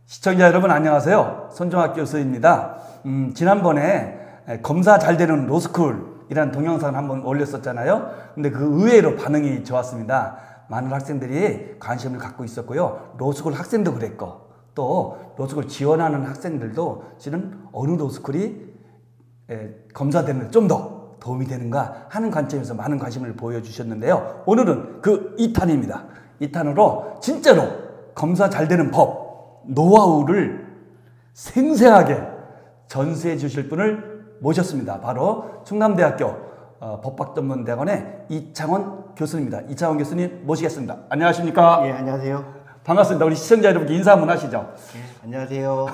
시청자 여러분 안녕하세요. 손정학 교수입니다. 지난번에 검사 잘 되는 로스쿨이라는 동영상을 한번 올렸었잖아요. 근데 그 의외로 반응이 좋았습니다. 많은 학생들이 관심을 갖고 있었고요. 로스쿨 학생도 그랬고 또 로스쿨 지원하는 학생들도 지금 어느 로스쿨이 검사되는 좀 더 도움이 되는가 하는 관점에서 많은 관심을 보여주셨는데요. 오늘은 그 2탄입니다. 2탄으로 진짜로 검사 잘 되는 법 노하우를 생생하게 전수해 주실 분을 모셨습니다. 바로 충남대학교 법학전문대학원의 이창원 교수님입니다. 이창원 교수님 모시겠습니다. 안녕하십니까? 예, 안녕하세요. 반갑습니다. 우리 시청자 여러분께 인사 한번 하시죠. 예, 안녕하세요.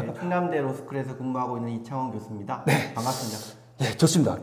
네, 충남대 로스쿨에서 근무하고 있는 이창원 교수입니다. 네. 반갑습니다. 네, 좋습니다.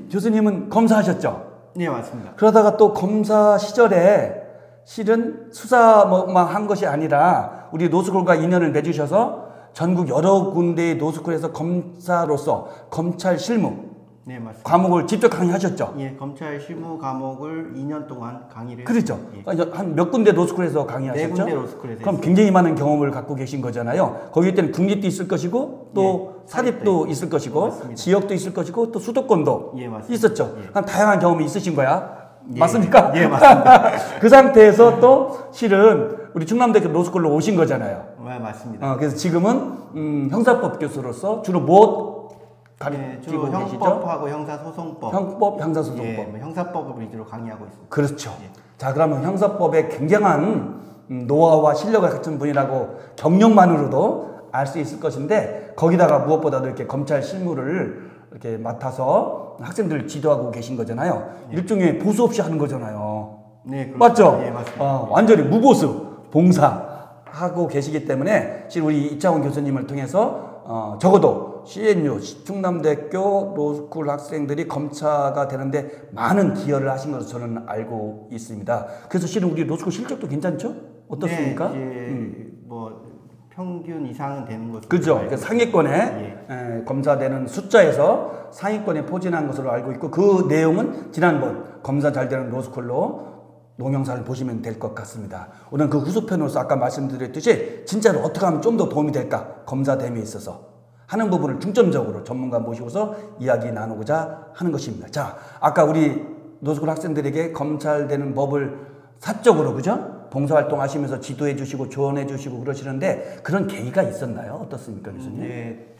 교수님은 검사하셨죠? 네, 맞습니다. 그러다가 또 검사 시절에 실은 수사만 한 것이 아니라 우리 노스쿨과 인연을 맺으셔서 전국 여러 군데의 노스쿨에서 검사로서 검찰 실무 네, 맞습니다. 과목을 직접 강의하셨죠? 예, 검찰 실무 과목을 2년 동안 강의를 그렇죠. 했습니다. 한 몇 군데 노스쿨에서 강의하셨죠? 네 군데 로스쿨에서 그럼 했습니다. 굉장히 많은 경험을 갖고 계신 거잖아요. 거기 때는 국립도 있을 것이고 또 사립도 있을 것이고 맞습니다. 지역도 있을 것이고 또 수도권도 예, 맞습니다. 있었죠. 예. 한 다양한 경험이 있으신 거야. 예. 맞습니까? 예, 맞습니다. 그 상태에서 또 실은 우리 충남대학교 로스쿨로 오신 거잖아요. 네, 맞습니다. 그래서 지금은 형사법 교수로서 주로 뭐 네, 가르치고 주로 계시죠? 형법하고 형사소송법, 형법, 형사소송법. 예, 뭐 형사법을 위주로 강의하고 있습니다. 그렇죠. 예. 자, 그러면 형사법의 굉장한 노하우와 실력을 갖춘 분이라고 경력만으로도 알 수 있을 것인데 거기다가 무엇보다도 이렇게 검찰 실무를 이렇게 맡아서 학생들을 지도하고 계신 거잖아요. 예. 일종의 보수 없이 하는 거잖아요. 네, 그렇습니다. 맞죠? 예, 맞습니다. 완전히 무보수, 봉사하고 계시기 때문에 지금 우리 이창원 교수님을 통해서 적어도 CNU, 충남대학교 로스쿨 학생들이 검사가 되는데 많은 기여를 하신 것으로 저는 알고 있습니다. 그래서 실은 우리 로스쿨 실적도 괜찮죠? 어떻습니까? 네, 뭐 평균 이상은 되는 것으로 그죠. 알고 그 상위권에 예. 검사되는 숫자에서 상위권에 포진한 것으로 알고 있고 그 내용은 지난번 검사 잘 되는 로스쿨로 동영상을 보시면 될 것 같습니다. 오늘 그 후속편으로서 아까 말씀드렸듯이 진짜로 어떻게 하면 좀 더 도움이 될까 검사됨에 있어서 하는 부분을 중점적으로 전문가 모시고서 이야기 나누고자 하는 것입니다. 자, 아까 우리 노스쿨 학생들에게 검찰되는 법을 사적으로 그죠? 봉사활동 하시면서 지도해 주시고 조언해 주시고 그러시는데 그런 계기가 있었나요? 어떻습니까, 교수님? 네,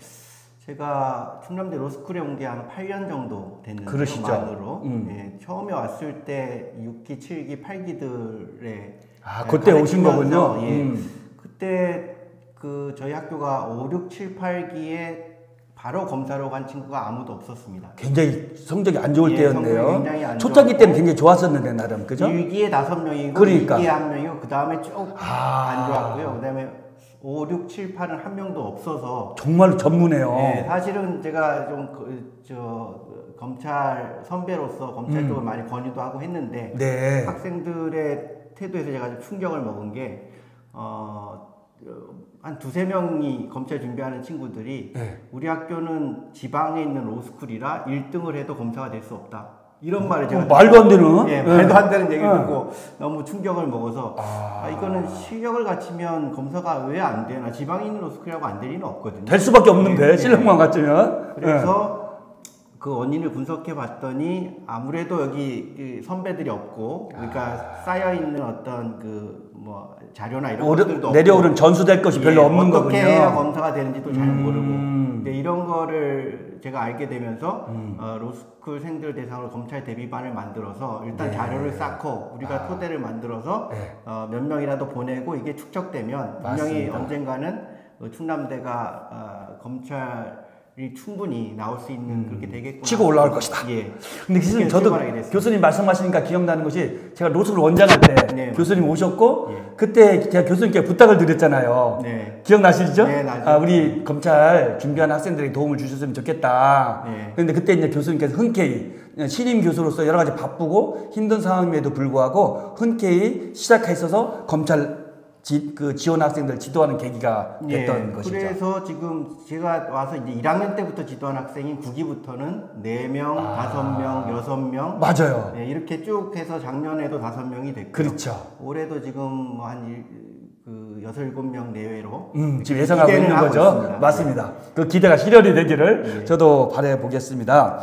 제가 충남대 로스쿨에 온 게 한 8년 정도 됐는데 그러시죠. 만으로 예, 처음에 왔을 때 6기, 7기, 8기들에 그때 오신 거군요. 예, 그때 그 저희 학교가 5, 6, 7, 8기에 바로 검사로 간 친구가 아무도 없었습니다. 굉장히 성적이 안 좋을 예, 때였네요. 성적이 굉장히 안 초창기 좋았고, 때는 굉장히 좋았었는데 나름 그죠? 1기에 5명이고 그러니까. 2기에 1명이고 그 다음에 쭉 안 좋았고요. 그 다음에 5, 6, 7, 8은 한 명도 없어서 정말 전무네요. 네, 사실은 제가 좀 검찰 선배로서 검찰 쪽을 많이 권유도 하고 했는데 네. 학생들의 태도에서 제가 좀 충격을 먹은 게 한 2~3명이 검찰 준비하는 친구들이 우리 학교는 지방에 있는 로스쿨이라 1등을 해도 검사가 될 수 없다. 이런 말을 제가 말도 안 되는? 예, 말도 안 되는 얘기를 듣고 너무 충격을 먹어서 이거는 실력을 갖추면 검사가 왜 안 되나 지방에 있는 로스쿨이라고 안 될 리는 없거든요. 될 수밖에 없는데 실력만 갖추면. 그래서 그 원인을 분석해 봤더니 아무래도 여기 선배들이 없고 그러니까 쌓여 있는 어떤 그 뭐 자료나 이런 것들도 없고 내려오는 전수될 것이 별로 없는 거군요. 어떻게 해야 검사가 되는지도 잘 모르고 근데 이런 거를 제가 알게 되면서 로스쿨생들 대상으로 검찰 대비반을 만들어서 일단 자료를 쌓고 우리가 토대를 만들어서 몇 명이라도 보내고 이게 축적되면 분명히 언젠가는 충남대가 검찰이 충분히 나올 수 있는 그렇게 되겠구나. 치고 올라올 것이다. 예. 근데 교수님 저도 교수님 말씀하시니까 기억나는 것이 제가 로스쿨 원장할 때 네, 교수님 오셨고 그때 제가 교수님께 부탁을 드렸잖아요. 네. 기억나시죠? 네, 나죠. 우리 검찰 준비하는 학생들에게 도움을 주셨으면 좋겠다. 네. 그런데 그때 이제 교수님께서 흔쾌히 신임 교수로서 여러 가지 바쁘고 힘든 상황임에도 불구하고 흔쾌히 시작했어서 검찰 지원 학생들 지도하는 계기가 됐던 것이죠. 그래서 지금 제가 와서 이제 1학년 때부터 지도한 학생이 9기부터는 4명, 5명, 6명 맞아요. 이렇게 쭉 해서 작년에도 5명이 됐고 그렇죠. 올해도 지금 뭐 한 그 6, 7명 내외로 지금 예상하고 있는 거죠. 있습니다. 맞습니다. 그 기대가 실현이 되기를 저도 바라해 보겠습니다.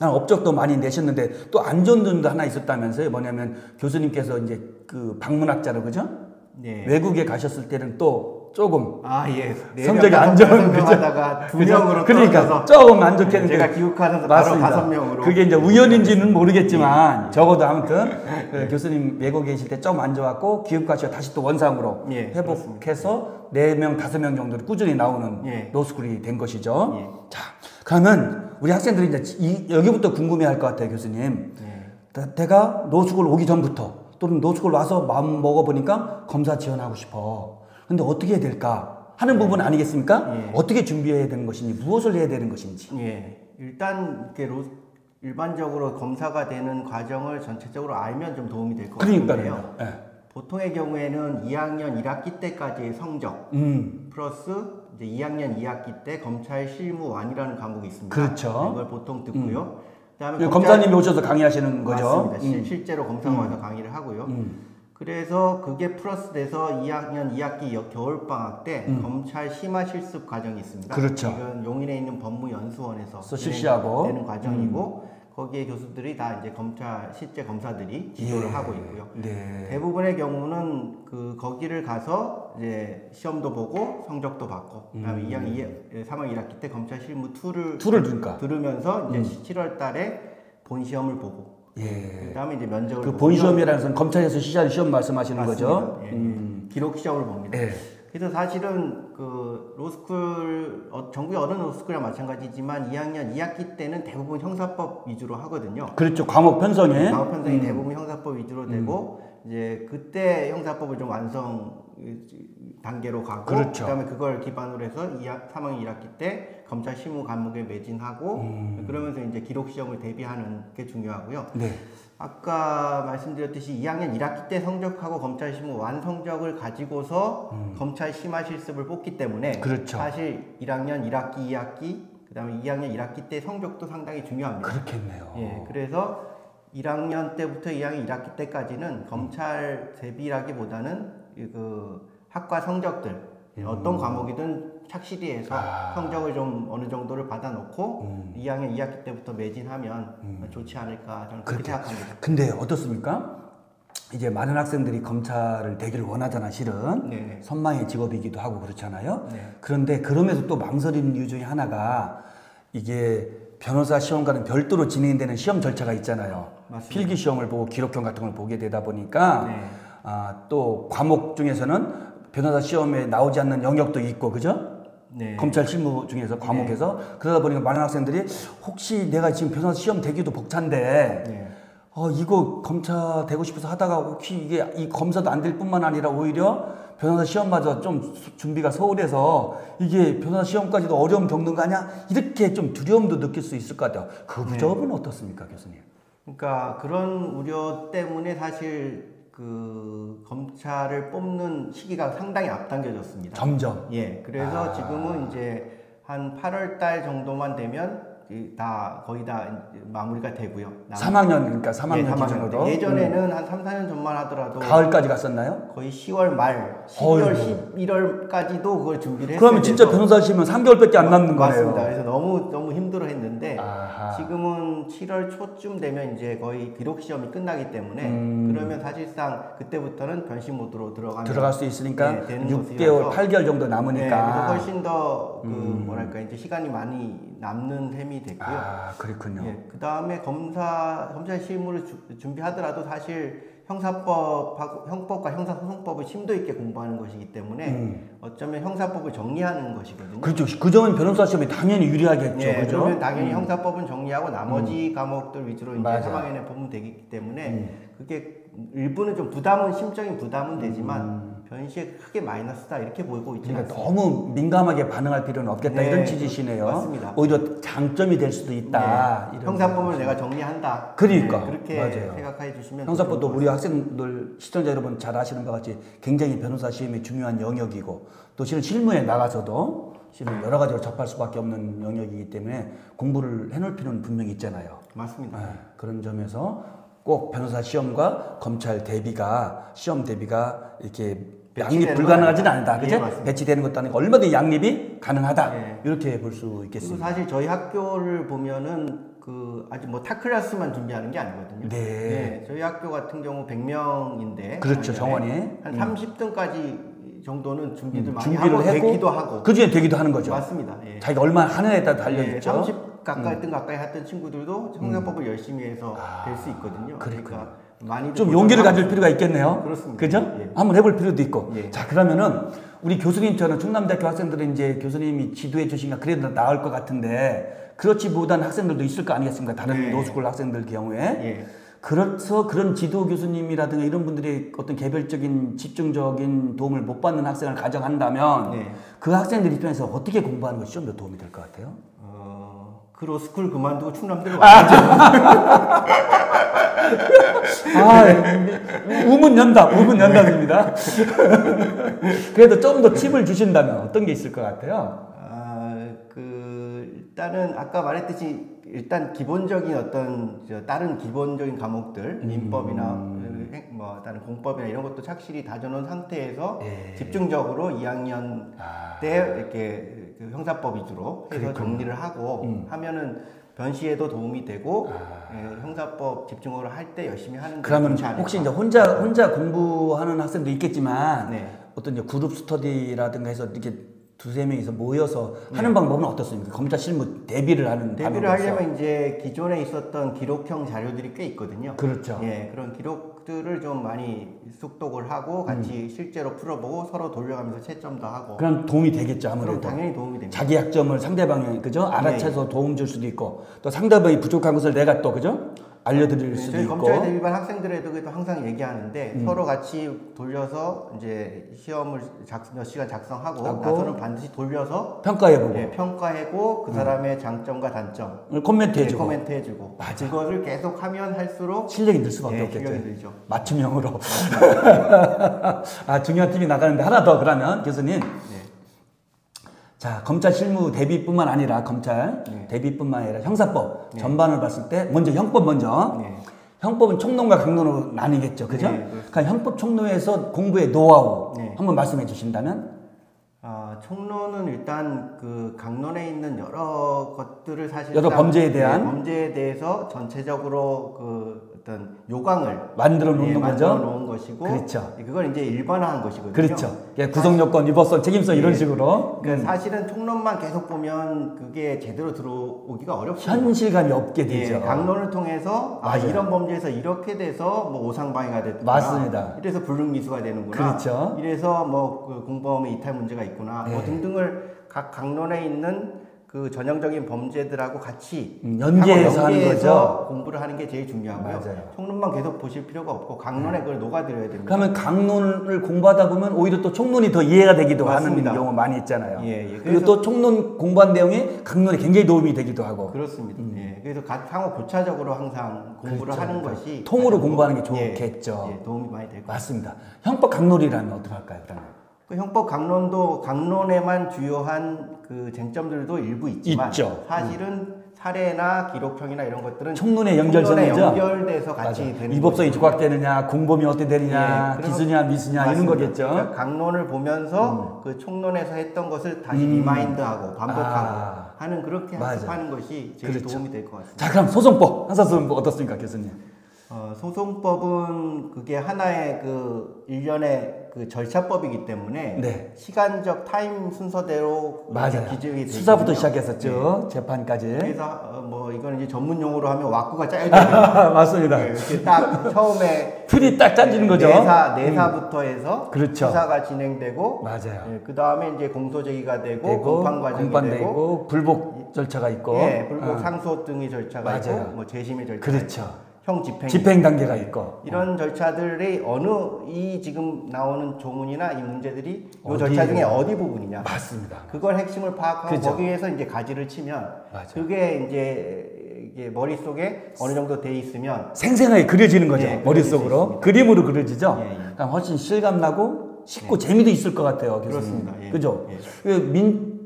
업적도 많이 내셨는데 또 안 좋은 점도 하나 있었다면서요. 뭐냐면 교수님께서 이제 그 방문학자로 그죠? 네. 외국에 가셨을 때는 또 조금 예. 성적이 안 좋은 그죠? 하다가 2명으로 그러니까 조금 안 좋게 했는데 제가 기억하는 바로 맞습니다. 5명으로 그게 이제 우연인지는 모르겠지만 적어도 아무튼 그 교수님 외국에 계실 때 좀 안 좋았고 기업가시가 다시 또 원상으로 회복해서 4명, 5명 정도로 꾸준히 나오는 로스쿨이 된 것이죠. 자, 그러면 우리 학생들이 이제 여기부터 궁금해할 것 같아요, 교수님. 내가 로스쿨 오기 전부터 또는 로스쿨 와서 마음 먹어보니까 검사 지원하고 싶어. 근데 어떻게 해야 될까 하는 부분 아니겠습니까? 어떻게 준비해야 되는 것인지, 무엇을 해야 되는 것인지. 일단 이렇게 일반적으로 검사가 되는 과정을 전체적으로 알면 좀 도움이 될 것 같은데요. 보통의 경우에는 2학년 1학기 때까지의 성적 플러스 이제 2학년 2학기 때 검찰 실무완이라는 과목이 있습니다. 그렇죠. 이걸 보통 듣고요. 그다음에 검사님이 오셔서 강의하시는 거죠. 맞습니다. 실제로 검사가 와서 강의를 하고요. 그래서 그게 플러스 돼서 2학년 2학기 겨울방학 때 검찰 심화 실습 과정이 있습니다. 그렇죠. 이건 용인에 있는 법무연수원에서 실시하고 되는 과정이고 거기에 교수들이 다 이제 실제 검사들이 지도를 하고 있고요. 대부분의 경우는 거기를 가서 이제 시험도 보고 성적도 받고 그다음에 3학년 1학기 때 검찰 실무 2를 들으면서 이제 7월 달에 본 시험을 보고 그다음에 이제 면접을 그 본 시험이라는 건 검찰에서 시작하는 시험 말씀하시는 거죠? 기록 시험을 봅니다. 그래서 사실은 그 로스쿨 전국의 어느 로스쿨이랑 마찬가지지만 2학년 2학기 때는 대부분 형사법 위주로 하거든요. 그렇죠. 과목 편성이 대부분 형사법 위주로 되고 이제 그때 형사법을 좀 완성 단계로 가고 그다음에 그걸 기반으로 해서 3학년 1학기 때 검찰 실무 과목에 매진하고 그러면서 이제 기록 시험을 대비하는 게 중요하고요. 아까 말씀드렸듯이 2학년 1학기 때 성적하고 검찰 실무 완 성적을 가지고서 검찰 심화 실습을 뽑기 때문에 사실 1학년 1학기 2학기 그다음에 2학년 1학기 때 성적도 상당히 중요합니다. 그렇겠네요. 그래서 1학년 때부터 2학년 1학기 때까지는 검찰 대비라기보다는 그 학과 성적들 어떤 과목이든 착실히 해서 성적을 좀 어느 정도를 받아놓고 2학년 2학기 때부터 매진하면 좋지 않을까 저는 그렇게 생각합니다. 근데 어떻습니까? 이제 많은 학생들이 검찰을 되기를 원하잖아, 실은. 선망의 직업이기도 하고 그렇잖아요. 그런데 그러면서 또 망설이는 이유 중에 하나가 이게 변호사 시험과는 별도로 진행되는 시험 절차가 있잖아요. 필기 시험을 보고 기록형 같은 걸 보게 되다 보니까 또 과목 중에서는 변호사 시험에 나오지 않는 영역도 있고, 그죠? 검찰 실무 중에서 과목에서 그러다 보니까 많은 학생들이 혹시 내가 지금 변호사 시험 되기도 벅찬데 이거 검사 되고 싶어서 하다가 혹시 이게 이 검사도 안 될 뿐만 아니라 오히려 변호사 시험마저 좀 준비가 소홀해서 이게 변호사 시험까지도 어려움 겪는 거 아니야? 이렇게 좀 두려움도 느낄 수 있을 것 같아요. 그 점은 어떻습니까, 교수님? 그러니까 그런 우려 때문에 사실 그 검찰을 뽑는 시기가 상당히 앞당겨졌습니다. 점점. 그래서 지금은 이제 한 8월 달 정도만 되면 거의 다 마무리가 되고요. 3학년, 그러니까 3학년 기준으로. 예전에는 한 3, 4년 전만 하더라도 가을까지 갔었나요? 거의 10월 말, 12월, 11월까지도 그걸 준비를 했어요. 그러면 진짜 변호사 시면 3개월밖에 안 남는 거네요. 맞습니다. 그래서 너무 힘들어 했는데 지금은 7월 초쯤 되면 이제 거의 기록 시험이 끝나기 때문에 그러면 사실상 그때부터는 변신 모드로 들어갈 수 있으니까 6개월, 8개월 정도 남으니까. 그래서 훨씬 더 뭐랄까 이제 시간이 많이 남는 셈이 됐고요. 그렇군요. 그 다음에 검찰 실무를 준비하더라도 사실 형법과 형사소송법을 심도 있게 공부하는 것이기 때문에 어쩌면 형사법을 정리하는 것이거든요. 그렇죠. 그 점은 변호사 시험이 당연히 유리하겠죠. 그렇죠? 그러면 당연히 형사법은 정리하고 나머지 과목들 위주로 이제 3학년에 보면 되기 때문에 그게 일부는 좀 심적인 부담은 되지만 변시에 크게 마이너스다 이렇게 보이고 있지는 않습니다. 너무 민감하게 반응할 필요는 없겠다 이런 취지시네요. 맞습니다. 오히려 장점이 될 수도 있다. 이런 형사법을 내가 정리한다. 그렇게 생각해 주시면 형사법도 우리 학생들 시청자 여러분 잘 아시는 것 같이 굉장히 변호사 시험이 중요한 영역이고 또 실무에 나가서도 실은 여러 가지로 접할 수밖에 없는 영역이기 때문에 공부를 해놓을 필요는 분명히 있잖아요. 맞습니다. 그런 점에서 꼭 변호사 시험과 검찰 시험 대비가 이렇게 양립 불가능하지는 않다. 그죠? 맞습니다. 배치되는 것도 아니고 얼마든지 양립이 가능하다. 예. 이렇게 볼 수 그리고 있겠습니다. 사실 저희 학교를 보면은 아직 뭐 타클래스만 준비하는 게 아니거든요. 네. 저희 학교 같은 경우 100명인데 그렇죠, 정원이. 한 30등까지 정도는 준비를 많이 준비를 하고 했고, 되기도 하고. 그 중에 되기도 하는 거죠. 맞습니다. 예. 자기가 얼마나 하느냐에 따라 달려있죠. 30 가까이 등 가까이 했던 친구들도 형사법을 열심히 해서 될 수 있거든요. 그러니까 많이 좀 용기를 가질 필요가 있겠네요. 그렇습니다. 그죠? 예. 한번 해볼 필요도 있고. 예. 자, 그러면은 우리 교수님처럼 충남대학교 학생들은 이제 교수님이 지도해 주시니까 그래도 나을 것 같은데 그렇지 못한 학생들도 있을 거 아니겠습니까? 다른 네. 로스쿨 학생들 경우에. 예. 그래서 그런 지도 교수님이라든가 이런 분들이 어떤 개별적인 집중적인 도움을 못 받는 학생을 가정한다면 네. 그 학생들 입장에서 어떻게 공부하는 것이 좀 더 도움이 될 것 같아요? 그 로스쿨 그만두고 충남대로 와야죠. 우문 연답입니다. 그래도 좀 더 팁을 주신다면 어떤 게 있을 것 같아요? 일단은 아까 말했듯이 일단 기본적인 어떤 다른 기본적인 과목들 민법이나 뭐 다른 공법이나 이런 것도 착실히 다져놓은 상태에서 예. 집중적으로 2학년 때 이렇게 그 형사법 위주로 해서 그랬군요. 정리를 하고 하면은 변시에도 도움이 되고 형사법 집중으로 할 때 열심히 하는 게 그러면 좋지 않을까. 혹시 이제 혼자 공부하는 학생도 있겠지만 네. 어떤 이제 그룹 스터디라든가 해서 이렇게 두세 명이서 모여서 하는 방법은 어떻습니까? 검사 실무 대비를 하는 대비를 방법으로서. 하려면 이제 기존에 있었던 기록형 자료들이 꽤 있거든요. 그렇죠. 예, 그런 기록들을 좀 많이 숙독을 하고 같이 실제로 풀어보고 서로 돌려가면서 채점도 하고. 그럼 도움이 되겠죠, 그럼 아무래도. 당연히 도움이 됩니다. 자기 약점을 상대방이 그죠? 알아채서 도움 줄 수도 있고 또 상대방이 부족한 것을 내가 또 그죠? 알려드릴 수도 저희 있고. 검찰 대비반 학생들에도 그래도 항상 얘기하는데 서로 같이 돌려서 이제 시험을 몇 시간 작성하고 나서는 반드시 돌려서 평가해보고 예, 평가하고 그 사람의 장점과 단점을 코멘트해주고 코멘트해주고 맞아. 그것을 계속 하면 할수록 실력이 늘 수밖에 예, 없겠죠. 실력이 늘죠. 맞춤형으로. 중요한 팁이 나가는데 하나 더 그러면 교수님. 자, 검찰 실무 대비뿐만 아니라 검찰 대비뿐만 아니라 형사법 전반을 봤을 때 먼저 형법 먼저. 형법은 총론과 강론으로 나뉘겠죠. 그죠? 그러니까 형법 총론에서 공부의 노하우 한번 말씀해 주신다면? 총론은 일단 그 강론에 있는 여러 것들을 사실 여러 범죄에 대한 범죄에 대해서 전체적으로 그 어떤 요강을 만들어 놓는 거죠. 만들어 놓은 것이고, 그렇죠. 그걸 이제 일반화한 것이거든요. 그렇죠. 구성 요건, 위법성, 책임성 이런 식으로. 그러니까 사실은 총론만 계속 보면 그게 제대로 들어오기가 어렵습니다. 현실감이 없게 되죠. 강론을 통해서 이런 범죄에서 이렇게 돼서 뭐 오상방해가 됐구나. 맞습니다. 이래서 불능미수가 되는구나. 그렇죠. 이래서 뭐 그 공범의 이탈 문제가 있구나. 뭐 등등을 각 강론에 있는 그 전형적인 범죄들하고 같이 연계해서 하는 거죠. 공부를 하는 게 제일 중요하고요. 맞아요. 총론만 계속 보실 필요가 없고 강론에 그걸 녹아들여야 됩니다. 그러면 강론을 공부하다 보면 오히려 또 총론이 더 이해가 되기도 맞습니다. 하는 경우 많이 있잖아요. 예. 그리고 또 총론 공부한 내용이 강론에 굉장히 도움이 되기도 하고. 그렇습니다. 그래서 상호 교차적으로 항상 공부를 그렇죠. 하는 것이 통으로 공부하는 게 좋겠죠. 도움이 많이 될 것 같습니다. 맞습니다. 형법 강론이라면 어떡할까요, 그러면? 그 형법 강론도 강론에만 주요한 그 쟁점들도 일부 있지만 있죠. 사실은 사례나 기록형이나 이런 것들은 총론의 연결선이죠. 연결돼서 같이 맞아. 되는 위법성이 거죠. 조각되느냐, 공범이 어떻게 되느냐, 예, 기수냐, 미수냐 맞습니다. 이런 거겠죠. 그러니까 강론을 보면서 그 총론에서 했던 것을 다시 리마인드하고 반복하고 하는 그렇게 학습하는 것이 제일 그렇죠. 도움이 될 것 같습니다. 자, 그럼 소송법, 형사소송법 어떻습니까, 교수님? 소송법은 그게 하나의 그 일련의 그 절차법이기 때문에 시간적 타임 순서대로 맞아요. 기준이 되거든요. 수사부터 시작했었죠. 재판까지. 그래서 뭐 이건 이제 전문 용어로 하면 왁구가 짜여져 있는 맞습니다. 이렇게 딱 처음에 틀이 딱 짜지는 거죠. 내사부터 해서 그렇죠. 수사가 진행되고 맞아요. 그 다음에 이제 공소 제기가 되고 공판 과정이 되고 불복 절차가 있고 불복 상소 등의 절차가 있고 뭐 재심의 절차가 그렇죠. 있고 형 집행 단계가 있고 이런 절차들이 이 지금 나오는 조문이나 이 문제들이 이 절차 중에 어디 부분이냐 맞습니다. 그걸 핵심을 파악하고 그렇죠. 거기에서 이제 가지를 치면 그게 이제 이게 머릿속에 어느 정도 돼 있으면 생생하게 그려지는 거죠. 머릿속으로 그림으로 그려지죠. 그러니까 훨씬 실감나고 쉽고 재미도 있을 것 같아요, 교수님. 그렇습니다. 그죠?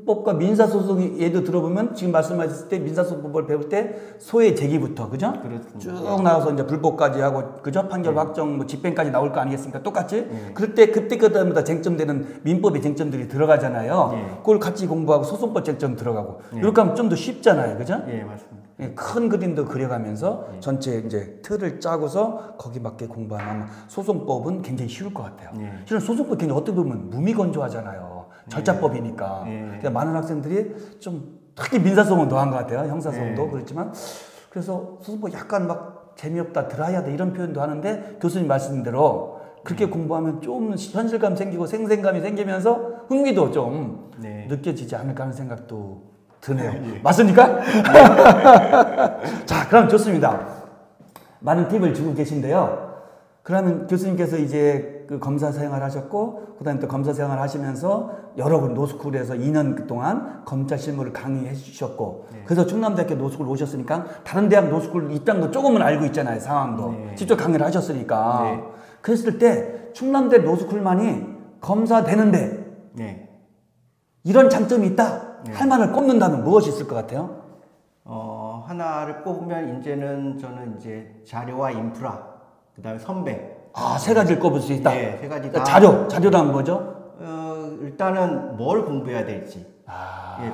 민법과 민사소송 예도 들어보면 지금 말씀하셨을 때 민사소송법을 배울 때 소의 제기부터 그죠? 그렇습니다. 쭉 나와서 이제 불법까지 하고 그죠? 판결 확정 뭐 집행까지 나올 거 아니겠습니까? 똑같이 그때 그때마다 쟁점되는 민법의 쟁점들이 들어가잖아요. 그걸 같이 공부하고 소송법 쟁점 들어가고 이렇게 하면 좀 더 쉽잖아요, 그죠? 예, 맞습니다. 큰 그림도 그려가면서 전체 이제 틀을 짜고서 거기 맞게 공부하면 소송법은 굉장히 쉬울 것 같아요. 실은 소송법 굉장히 어떻게 보면 무미건조하잖아요. 절차법이니까. 그러니까 많은 학생들이 좀 특히 민사소송은 더한 것 같아요. 형사소송도 그렇지만 그래서 소송법 약간 막 재미없다, 드라이하다 이런 표현도 하는데 교수님 말씀대로 그렇게 공부하면 좀 현실감 생기고 생생감이 생기면서 흥미도 좀 느껴지지 않을까 하는 생각도 드네요. 맞습니까? 자, 그럼 좋습니다. 많은 팁을 주고 계신데요. 그러면 교수님께서 이제 그 검사 생활 하셨고, 그 다음에 또 검사 생활 하시면서 여러 노스쿨에서 2년 동안 검찰 실무를 강의해 주셨고, 그래서 충남대학교 노스쿨 오셨으니까 다른 대학 노스쿨 있다는 거 조금은 알고 있잖아요, 상황도. 직접 강의를 하셨으니까. 그랬을 때 충남대 노스쿨만이 검사 되는데 이런 장점이 있다. 할 만을 꼽는다면 무엇이 있을 것 같아요? 하나를 꼽으면 이제는 저는 이제 자료와 인프라, 그 다음에 선배. 아, 세 가지를 꼽을 수 있다? 네, 세 가지 다. 자료란 뭐죠? 일단은 뭘 공부해야 될지.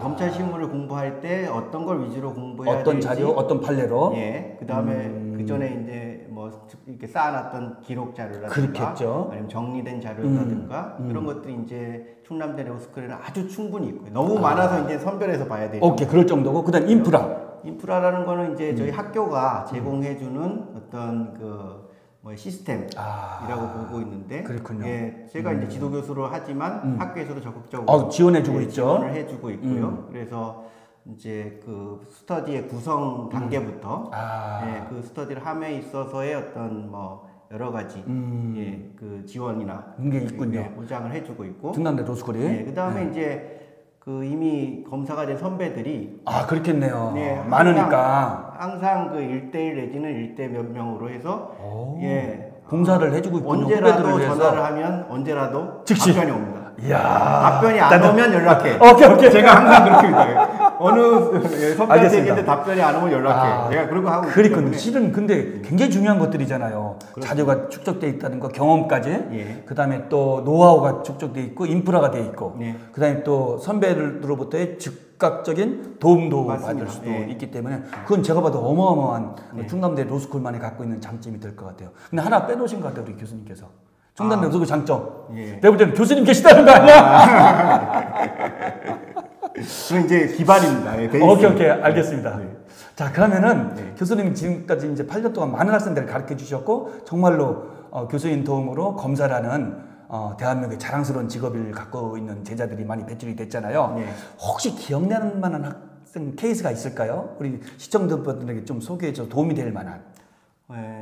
검찰 실무를 공부할 때 어떤 걸 위주로 공부해야 어떤 될지. 자료, 어떤 판례로? 그 다음에 그 전에 이제 뭐 이렇게 쌓아놨던 기록 자료라든가. 그렇겠죠. 아니면 정리된 자료라든가 그런 것들이 이제 충남대 로스쿨에는 아주 충분히 있고요. 너무 많아서 이제 선별해서 봐야 되죠. 오케이, 그럴 정도고. 그 다음 인프라라는 거는 이제 저희 학교가 제공해주는 어떤 뭐 시스템이라고 보고 있는데, 그렇군요. 제가 이제 지도 교수로 하지만 학교에서도 적극적으로 지원해주고 있죠. 지원을 해주고 있고요. 그래서 이제 그 스터디의 구성 단계부터 그 스터디를 함에 있어서의 어떤 뭐 여러 가지 그 지원이나 게 있군요. 보장을 해주고 있고, 충남대 로스쿨이. 그 다음에 이제 그 이미 검사가 된 선배들이 그렇겠네요. 많으니까 항상 그 1대1 내지는 1대 몇 명으로 해서 봉사를 해주고 있군요. 언제라도 전화를 하면 언제라도 즉시 답변이 옵니다. 이야. 답변이 안 오면 연락해. 오케이. 제가 항상 그렇게 해요. 어느 선배한테 얘기했는데 답변이 안 오면 연락해. 제가 그런 거 하고 있기 때문에. 실은 근데 굉장히 중요한 것들이잖아요. 자료가 축적돼 있다는 거, 경험까지. 그 다음에 또 노하우가 축적돼 있고, 인프라가 돼 있고, 그 다음에 또 선배들로부터의 즉각적인 도움도 받을 수도 있기 때문에 그건 제가 봐도 어마어마한 충남대 로스쿨만이 갖고 있는 장점이 될 것 같아요. 근데 하나 빼놓으신 것 같아요, 우리 교수님께서. 충남대 로스쿨 장점. 내가 볼 때는 교수님 계시다는 거 아니야? 그건 이제 기반입니다. 오케이, 알겠습니다. 자, 그러면은 교수님 지금까지 이제 8년 동안 많은 학생들을 가르쳐 주셨고, 정말로 교수님 도움으로 검사라는 대한민국의 자랑스러운 직업을 갖고 있는 제자들이 많이 배출이 됐잖아요. 혹시 기억나는 만한 학생 케이스가 있을까요? 우리 시청자분들에게 좀 소개해줘 도움이 될 만한.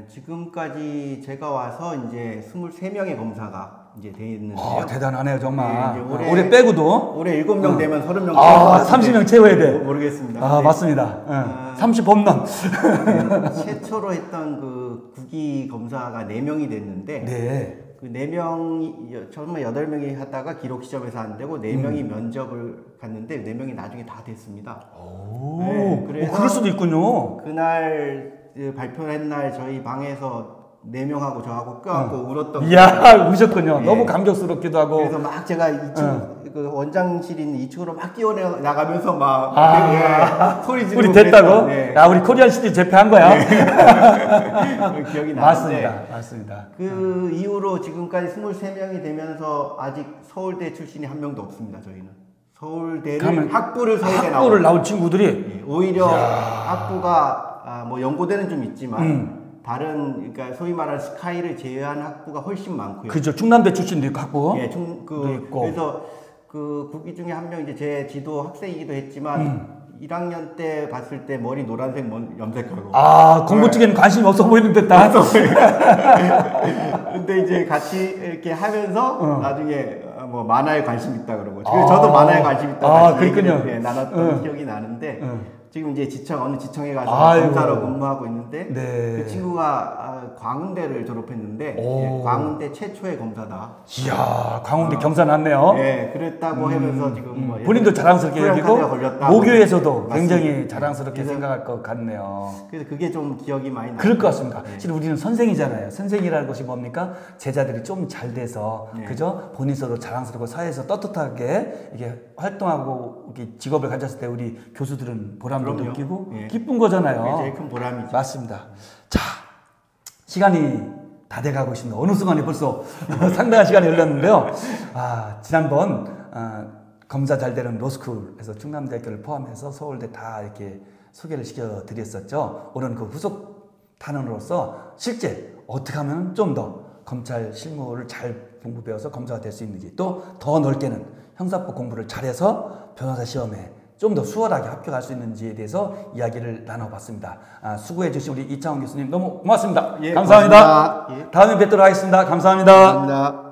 지금까지 제가 와서 이제 23명의 검사가 이제 돼 있는데요. 대단하네요, 정말. 올해 빼고도. 올해 7명 되면 30명 30명 채워야 돼. 모르겠습니다. 맞습니다. 30 홈런. 최초로 했던 그 국위 검사가 4명이 됐는데, 그 4명이, 처음에 8명이 하다가 기록 시점에서 안 되고 4명이 면접을 갔는데 4명이 나중에 다 됐습니다. 그래서 그럴 수도 있군요. 그날 발표한 날 저희 방에서 4명하고 저하고 껴안고 울었던. 이야, 우셨군요. 너무 감격스럽기도 하고. 그래서 막 제가 2층, 그 원장실이 있는 2층으로 막 뛰어나가면서 막 소리 지르고. 우리 됐다고? 우리 코리안 시티 재패한 거야? 기억이 나는데. 맞습니다. 그 이후로 지금까지 23명이 되면서 아직 서울대 출신이 한 명도 없습니다, 저희는. 서울대를, 학부를 나온 친구들이. 오히려 학부가 뭐 연고대는 좀 있지만 다른, 그러니까 소위 말하는 스카이를 제외한 학부가 훨씬 많고요. 그죠. 충남대 출신도 있고 학부. 있고. 그래서 그 국기 중에 한 명, 이제 제 지도 학생이기도 했지만 1학년 때 봤을 때 머리 노란색 염색하고. 공부 쪽에는 관심이 없어 보이는 듯다. 근데 이제 같이 이렇게 하면서 나중에 뭐 만화에 관심 있다 그러고. 저도 만화에 관심 있다고 같이 그렇군요. 나눴던 기억이 나는데, 지금 이제 어느 지청에 가서 아이고. 검사로 근무하고 있는데 네. 그 친구가 광운대를 졸업했는데 오. 광운대 최초의 검사다. 이야, 광운대 경사 났네요. 네, 그랬다고 하면서 지금 뭐 본인도 자랑스럽게 후렴 여기고 카드가 걸렸다고. 모교에서도 맞습니다. 굉장히 자랑스럽게 그래서- 생각할 것 같네요. 그래서 그게 좀 기억이 많이 나요. 그럴 것 같습니다. 네. 사실 우리는 선생이잖아요. 선생이라는 것이 뭡니까? 제자들이 좀 잘 돼서, 네. 그죠? 본인서도 자랑스럽고 사회에서 떳떳하게 이게 활동하고 이렇게 직업을 가졌을 때 우리 교수들은 보람도 그럼요. 느끼고 네. 기쁜 거잖아요. 그게 제일 큰 보람이죠. 맞습니다. 자, 시간이 다 돼가고 있습니다. 어느 순간에 벌써 상당한 시간이 흘렀는데요. 지난번 검사 잘 되는 로스쿨에서 충남대학교를 포함해서 서울대 다 이렇게 소개를 시켜드렸었죠. 오늘 그 후속 탄원으로서 실제 어떻게 하면 좀 더 검찰 실무를 잘 공부 배워서 검사가 될 수 있는지, 또 더 넓게는 형사법 공부를 잘해서 변호사 시험에 좀 더 수월하게 합격할 수 있는지에 대해서 이야기를 나눠봤습니다. 수고해 주신 우리 이창훈 교수님 너무 고맙습니다. 예, 감사합니다. 고맙습니다. 예. 다음에 뵙도록 하겠습니다. 감사합니다. 감사합니다.